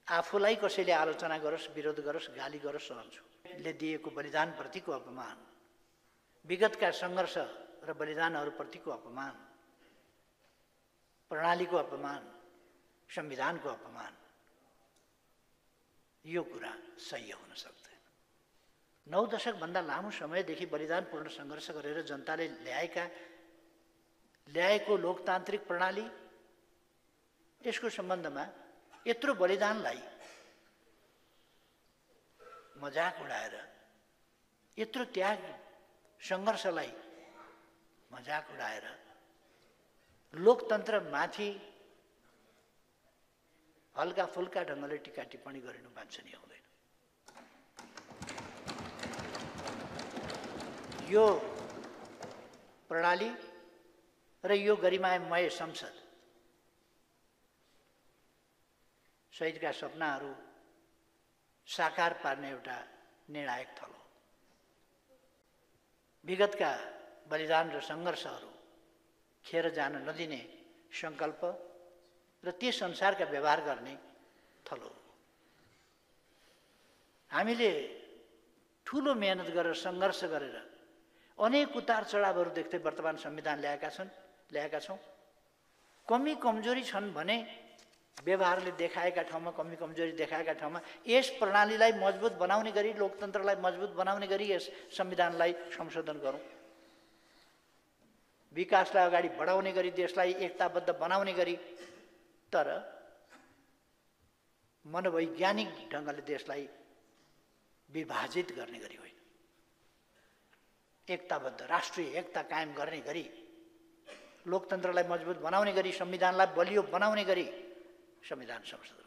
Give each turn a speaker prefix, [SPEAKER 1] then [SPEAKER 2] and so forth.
[SPEAKER 1] आफूलाई कसैले आलोचना गरोस्, विरोध गरोस्, गाली गरोस् सहन्छु। ले दिएको बलिदानप्रतिको अपमान, विगतका सङ्घर्ष र बलिदानहरूप्रतिको अपमान, प्रणालीको अपमान, संविधानको अपमान, यो कुरा सही हुन सक्दैन। 9 दशकभन्दा लामो समयदेखि बलिदानपूर्ण सङ्घर्ष गरेर जनताले ल्याएको लोकतान्त्रिक प्रणाली, यसको सम्बन्धमा यत्रो बलिदानलाई मजाक उडाएर, यत्रो त्याग सङ्घर्षलाई मजाक उडाएर लोकतन्त्रमाथि हल्का फुल्का ढङ्गले टीका टिप्पणी गरिनु वाञ्छनीय हुँदैन। यो प्रणाली र यो गरिमामय संसद शहीदका सपनाहरू साकार पार्ने एउटा निर्णायक थलो। विगतका बलिदान र सङ्घर्षहरू खेर जान नदिने सङ्कल्प र त्यस अनुसारका व्यवहार गर्ने थलो। हामीले ठुलो मेहनत गरेर सङ्घर्ष गरेर अनेक उतार चढावहरू देख्दै वर्तमान संविधान ल्याएका छौँ। कमी कमजोरी छन् भने व्यवहारले देखाएका ठाउँमा कमी कमजोरी देखाएका ठाउँमा यस प्रणालीलाई मजबुत बनाउने गरी, लोकतन्त्रलाई मजबुत बनाउने गरी यस संविधानलाई संशोधन गरौँ। विकासलाई अगाडि बढाउने गरी, देशलाई एकताबद्ध बनाउने गरी, तर मनोवैज्ञानिक ढङ्गले देशलाई विभाजित गर्ने गरी होइन। एकताबद्ध राष्ट्रिय एकता कायम गर्ने गरी, लोकतन्त्रलाई मजबुत बनाउने गरी, संविधानलाई बलियो बनाउने गरी संविधान संशोधन